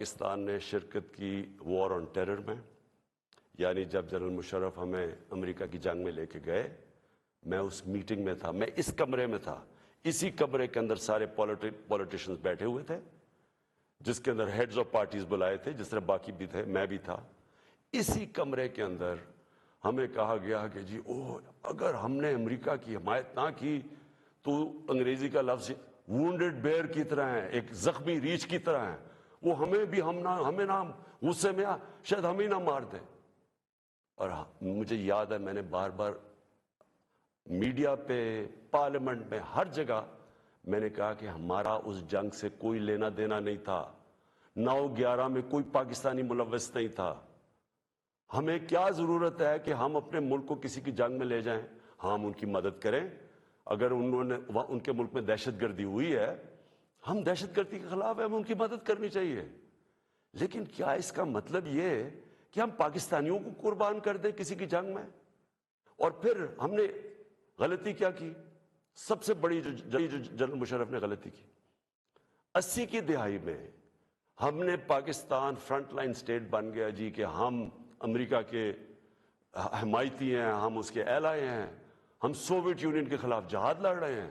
پاکستان نے شرکت کی وار آن ٹیرر میں، یعنی جب جنرل مشرف ہمیں امریکہ کی جنگ میں لے کے گئے، میں اس میٹنگ میں تھا، میں اس کمرے میں تھا، اسی کمرے کے اندر سارے پولیٹیشنز بیٹھے ہوئے تھے، جس کے اندر ہیڈز آف پارٹیز بلائے تھے، جس طرح باقی بھی تھے، میں بھی تھا۔ اسی کمرے کے اندر ہمیں کہا گیا کہ جی اگر ہم نے امریکہ کی حمایت نہ کی تو انگریزی کا لفظ وونڈڈ بیئر کی طرح ہے، ایک زخمی ریچھ کی طرح ہے، وہ ہمیں نہ غصے میں شاید ہمیں نہ مار دے۔ اور مجھے یاد ہے میں نے بار بار میڈیا پہ، پارلیمنٹ میں، ہر جگہ میں نے کہا کہ ہمارا اس جنگ سے کوئی لینا دینا نہیں تھا، 9/11 میں کوئی پاکستانی ملوث نہیں تھا۔ ہمیں کیا ضرورت ہے کہ ہم اپنے ملک کو کسی کی جنگ میں لے جائیں؟ ہم ان کی مدد کریں، اگر ان کے ملک میں دہشت گردی ہوئی ہے، ہم دہشت گردی کے خلاف ہیں، ہمیں ان کی مدد کرنی چاہیے۔ لیکن کیا اس کا مطلب یہ ہے کہ ہم پاکستانیوں کو قربان کر دیں کسی کی جنگ میں؟ اور پھر ہم نے غلطی کیا کی؟ سب سے بڑی جو جنرل مشرف نے غلطی کی، 80 کی دہائی میں ہم نے پاکستان فرنٹ لائن سٹیٹ بن گیا جی کہ ہم امریکہ کے حمایتی ہیں، ہم اس کے ایلائی ہیں، ہم سوویت یونین کے خلاف جہاد لڑ رہے ہیں،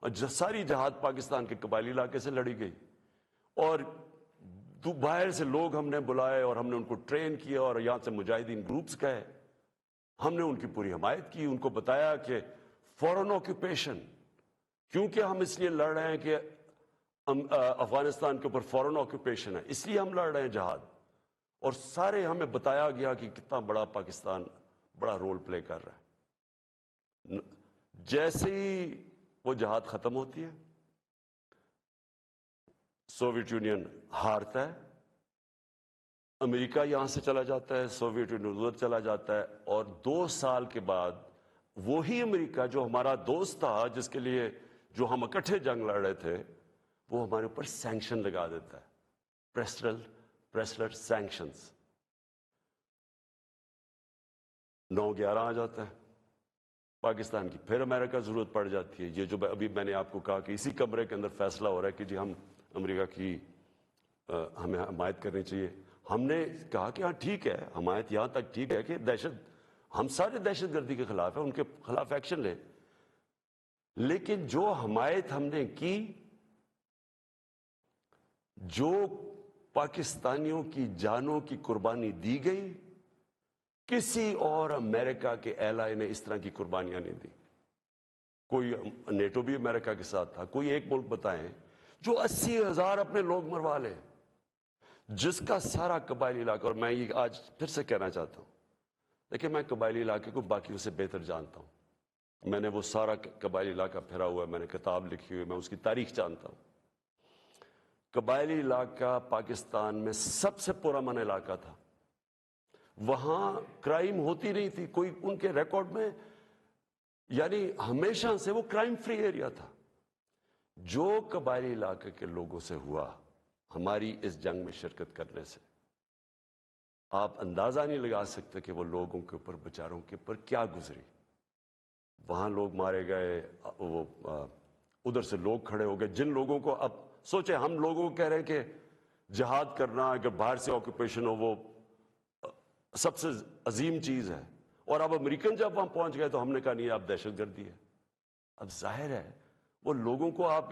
اور ساری جہاد پاکستان کے قبائلی علاقے سے لڑی گئی، اور باہر سے لوگ ہم نے بلائے اور ہم نے ان کو ٹرین کیا، اور یہاں سے مجاہدین گروپس گئے، ہم نے ان کی پوری حمایت کی، ان کو بتایا کہ فورن آکوپیشن، کیونکہ ہم اس لیے لڑ رہے ہیں کہ افغانستان کے اوپر فورن آکوپیشن ہے، اس لیے ہم لڑ رہے ہیں جہاد، اور سارے ہمیں بتایا گیا کہ کتنا بڑا پاکستان بڑا رول پلے کر رہا ہے۔ جیسے ہی وہ جہاد ختم ہوتی ہے، سوویت یونین ہارتا ہے، امریکہ یہاں سے چلا جاتا ہے، سوویت یونین ادھر چلا جاتا ہے، اور 2 سال کے بعد وہی امریکہ جو ہمارا دوست تھا، جس کے لیے جو ہم اکٹھے جنگ لڑ رہے تھے، وہ ہمارے اوپر سینکشن لگا دیتا ہے، پریسلر سینکشنز۔ 9/11 آ جاتا ہے، پاکستان کی پھر امریکہ ضرورت پڑ جاتی ہے۔ یہ جو ابھی میں نے آپ کو کہا کہ اسی کمرے کے اندر فیصلہ ہو رہا ہے کہ جی ہم امریکہ کی ہمیں حمایت کرنی چاہیے، ہم نے کہا کہ ہاں ٹھیک ہے، حمایت یہاں تک ٹھیک ہے کہ ہم سارے دہشت گردی کے خلاف ہیں، ان کے خلاف ایکشن لیں، لیکن جو حمایت ہم نے کی، جو پاکستانیوں کی جانوں کی قربانی دی گئی، کسی اور امریکہ کے ایلائی نے اس طرح کی قربانیاں نہیں دی۔ کوئی نیٹو بھی امریکہ کے ساتھ تھا، کوئی ایک ملک بتائیں جو 80,000 اپنے لوگ مروا لے، جس کا سارا قبائلی علاقہ، اور میں یہ آج پھر سے کہنا چاہتا ہوں، دیکھیں میں قبائلی علاقے کو باقیوں سے بہتر جانتا ہوں، میں نے وہ سارا قبائلی علاقہ پھرا ہوا ہے، میں نے کتاب لکھی ہوئی، میں اس کی تاریخ جانتا ہوں۔ قبائلی علاقہ پاکستان میں سب سے پرامن علاقہ تھا، وہاں کرائم ہوتی نہیں تھی، کوئی ان کے ریکارڈ میں، یعنی ہمیشہ سے وہ کرائم فری ایریا تھا۔ جو قبائلی علاقے کے لوگوں سے ہوا ہماری اس جنگ میں شرکت کرنے سے، آپ اندازہ نہیں لگا سکتے کہ وہ لوگوں کے اوپر، بیچاروں کے اوپر کیا گزری۔ وہاں لوگ مارے گئے، وہ ادھر سے لوگ کھڑے ہو گئے، جن لوگوں کو، اب سوچیں ہم لوگوں کو کہہ رہے ہیں کہ جہاد کرنا، اگر باہر سے آکوپیشن ہو، وہ سب سے عظیم چیز ہے، اور اب امریکن جب وہاں پہنچ گئے تو ہم نے کہا نہیں اب دہشت گردی ہے۔ اب ظاہر ہے وہ لوگوں کو آپ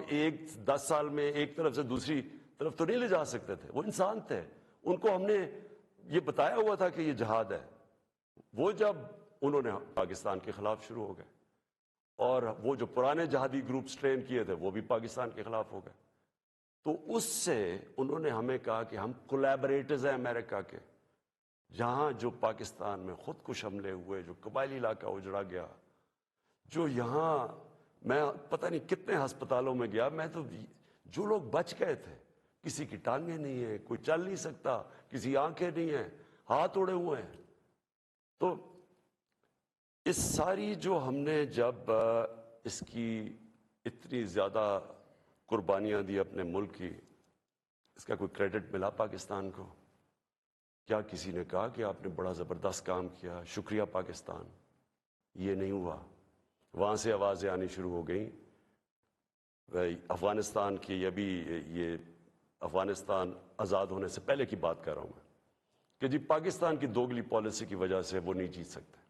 10 سال میں ایک طرف سے دوسری طرف تو نہیں لے جا سکتے تھے، وہ انسان تھے، ان کو ہم نے یہ بتایا ہوا تھا کہ یہ جہاد ہے۔ وہ جب انہوں نے پاکستان کے خلاف شروع ہو گئے، اور وہ جو پرانے جہادی گروپس ٹرین کیے تھے وہ بھی پاکستان کے خلاف ہو گئے، تو اس سے انہوں نے ہمیں کہا کہ ہم کولیبریٹرز ہیں امریکہ کے، جہاں جو پاکستان میں خودکش حملے ہوئے، جو قبائلی علاقہ اجڑا گیا، جو یہاں میں پتہ نہیں کتنے ہسپتالوں میں گیا، میں تو جو لوگ بچ گئے تھے، کسی کی ٹانگیں نہیں ہیں، کوئی چل نہیں سکتا، کسی آنکھیں نہیں ہیں، ہاتھ اڑے ہوئے ہیں۔ تو اس ساری جو ہم نے جب اس کی اتنی زیادہ قربانیاں دی اپنے ملک کی، اس کا کوئی کریڈٹ ملا پاکستان کو؟ کیا کسی نے کہا کہ آپ نے بڑا زبردست کام کیا، شکریہ پاکستان؟ یہ نہیں ہوا۔ وہاں سے آوازیں آنی شروع ہو گئیں، افغانستان کی ابھی یہ افغانستان آزاد ہونے سے پہلے کی بات کر رہا ہوں میں، کہ جی پاکستان کی دوگلی پالیسی کی وجہ سے وہ نہیں جیت سکتے۔